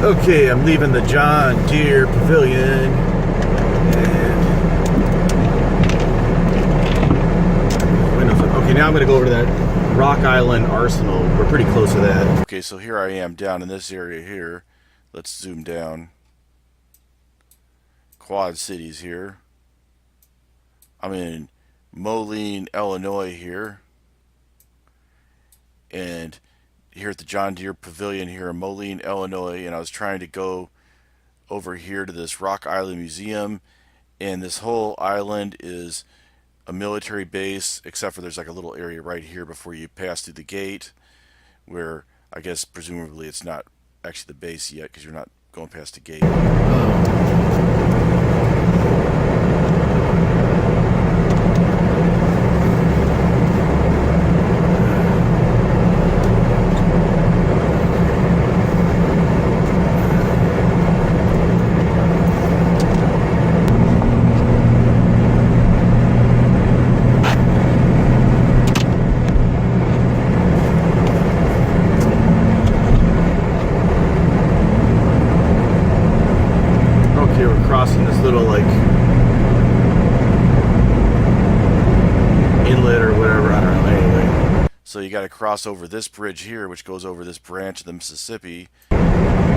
Okay, I'm leaving the John Deere Pavilion, and windows up. Okay, now I'm going to go over to that Rock Island Arsenal. We're pretty close to that. Okay, so here I am down in this area here. Let's zoom down. Quad Cities here. I'm in Moline, Illinois here. And here at the John Deere Pavilion here in Moline, Illinois. And I was trying to go over here to this Rock Island Museum. And this whole island is a military base, except for there's like a little area right here before you pass through the gate, where I guess presumably it's not actually the base yet because you're not going past the gate. Crossing this little like inlet or whatever, I don't know. Anyway, So you got to cross over this bridge here, which goes over this branch of the Mississippi.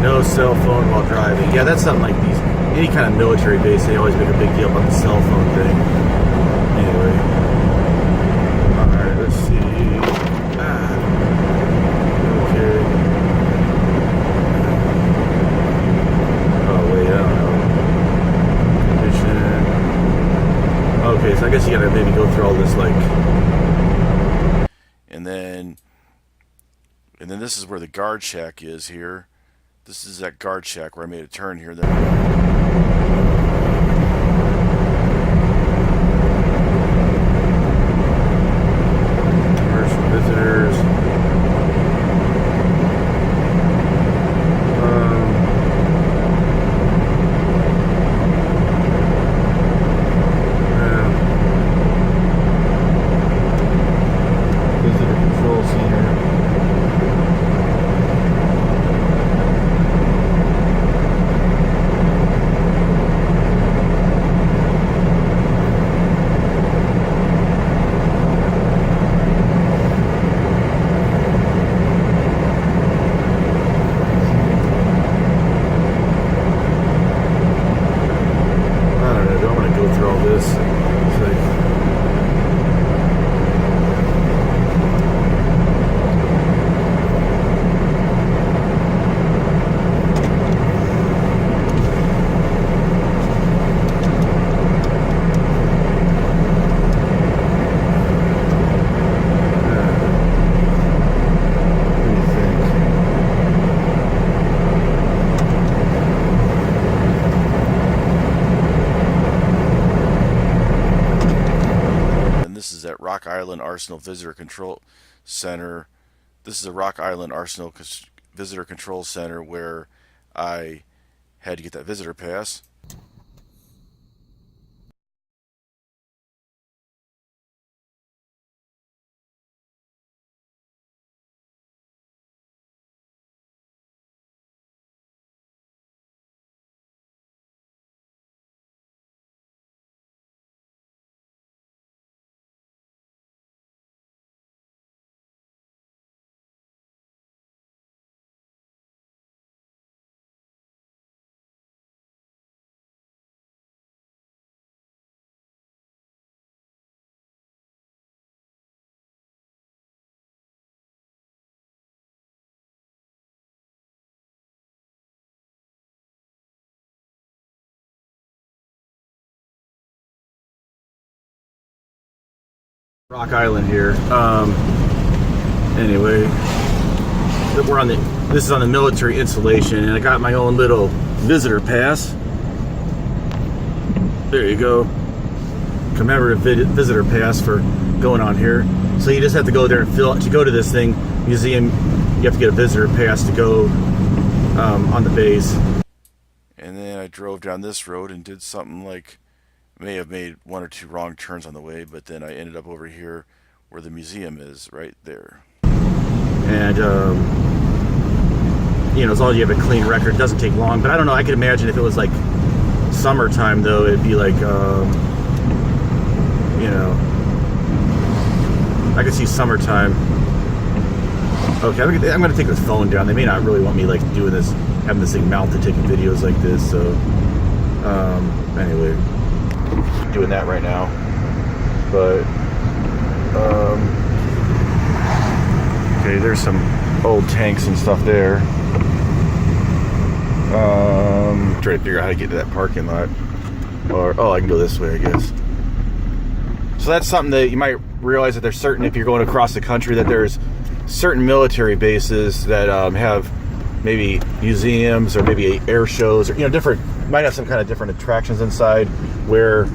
no cell phone while driving. Yeah, that's something like these. Any kind of military base, they always make a big deal about the cell phone thing. Anyway, all right, let's see. Okay. Oh wait, I don't know. Okay, so I guess you gotta maybe go through all this like, And then this is where the guard shack is here. This is that guard shack where I made a turn here. commercial visitors. Visitor control center. This. It's like, Rock Island Arsenal Visitor Control Center. This is a Rock Island Arsenal Visitor Control Center where I had to get that visitor pass. Rock Island here. Anyway, we're on the. This is on the military installation, and I got my own little visitor pass. There you go. Commemorative visitor pass for going on here. So you just have to go there and fill. To go to this thing museum, you have to get a visitor pass to go on the base. And then I drove down this road and did something like, may have made one or two wrong turns on the way, but then I ended up over here where the museum is, right there. And you know, as long as you have a clean record, it doesn't take long. But I don't know. I could imagine if it was like summertime, though, it'd be like, you know, I could see summertime. Okay, I'm gonna take this phone down. They may not really want me like doing this, having this thing mounted, taking videos like this. So, anyway, doing that right now. But, okay, there's some old tanks and stuff there. Trying to figure out how to get to that parking lot. Or, oh, I can go this way, I guess. So that's something that you might realize that there's certain, if you're going across the country, that there's certain military bases that have maybe museums or maybe air shows, or, you know, different, might have some kind of different attractions inside where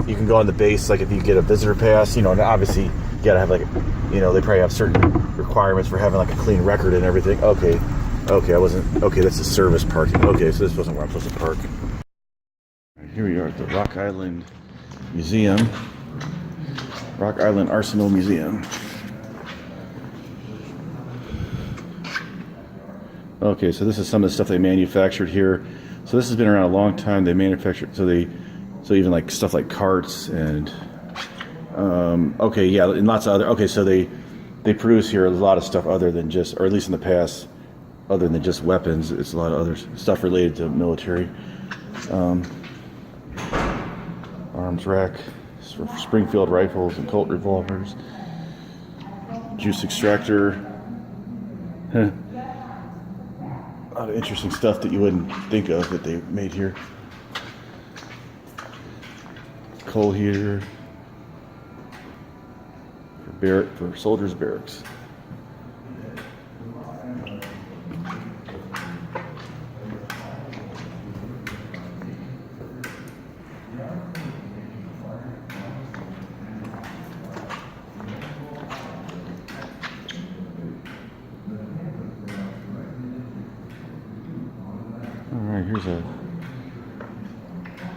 you can go on the base, like if you get a visitor pass, you know, and obviously you gotta have like, you know, they probably have certain requirements for having like a clean record and everything. Okay, I wasn't, okay, that's the service parking. Okay, so this wasn't where I'm supposed to park. Here we are at the Rock Island Museum. Rock Island Arsenal Museum. Okay, so this is some of the stuff they manufactured here. So this has been around a long time. They manufactured, so even like stuff like carts and, okay, yeah, and lots of other, okay, so they produce here a lot of stuff other than just, or at least in the past, other than just weapons. It's a lot of other stuff related to military. Arms rack, Springfield rifles and Colt revolvers, juice extractor. A lot of interesting stuff that you wouldn't think of that they made here. Coal heater for soldiers' barracks. Alright, here's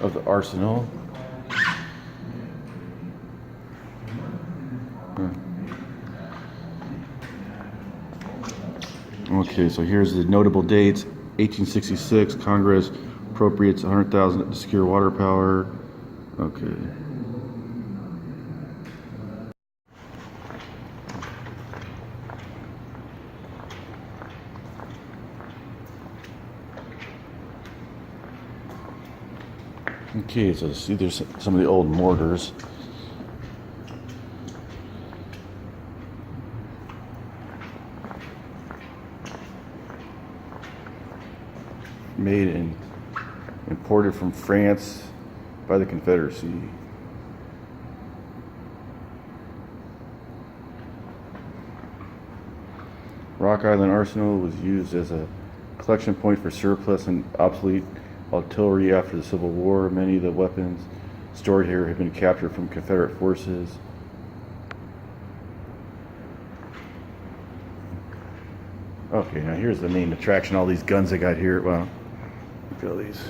of the arsenal. Okay, so here's the notable dates. 1866, Congress appropriates $100,000 to secure water power. Okay. Okay, so see, there's some of the old mortars. Made and imported from France by the Confederacy. Rock Island Arsenal was used as a collection point for surplus and obsolete artillery after the Civil War. Many of the weapons stored here have been captured from Confederate forces. Okay, now here's the main attraction. All these guns I got here. Wow. Look at all these.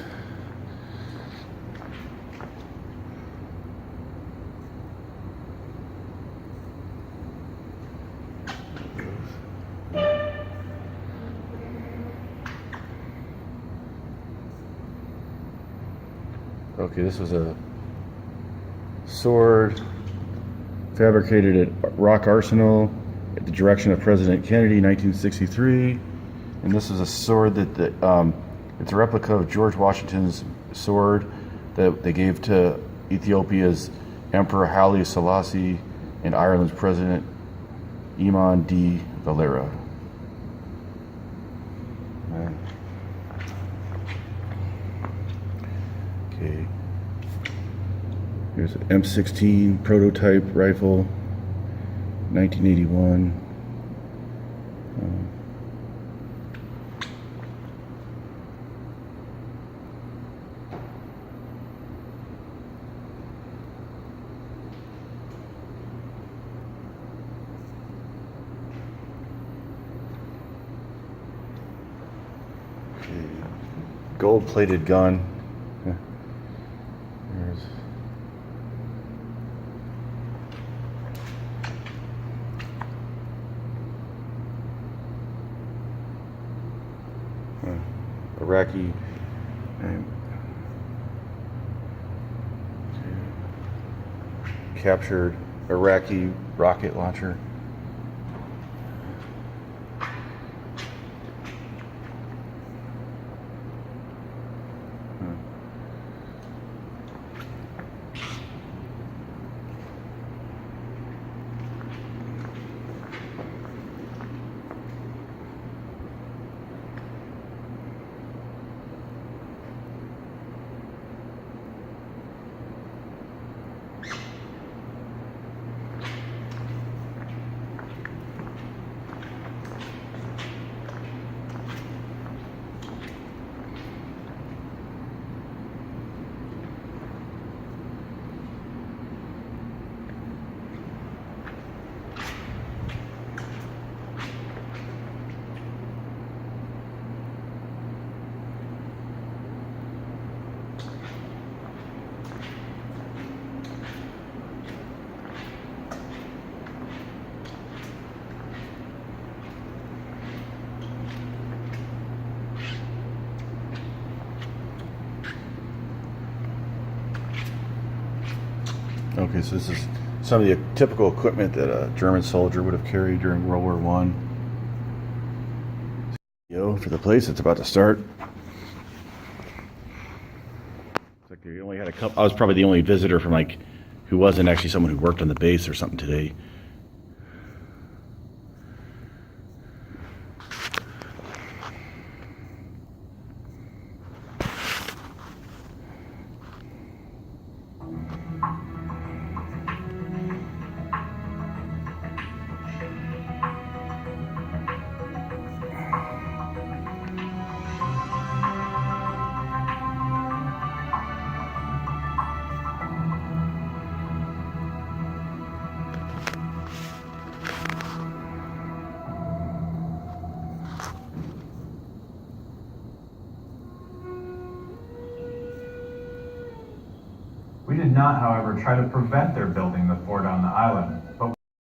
Okay, this was a sword fabricated at Rock Arsenal at the direction of President Kennedy, 1963. And this is a sword that it's a replica of George Washington's sword that they gave to Ethiopia's Emperor Haile Selassie and Ireland's President Eamon de Valera. Okay. Here's an M16 prototype rifle, 1981. Gold-plated gun. There's Iraqi and captured Iraqi rocket launcher. Okay, so this is some of the typical equipment that a German soldier would have carried during World War One. For the place, it's about to start. Looks like they only had a couple. I was probably the only visitor from who wasn't actually someone who worked on the base or something today. We did not, however, try to prevent their building the fort on the island, but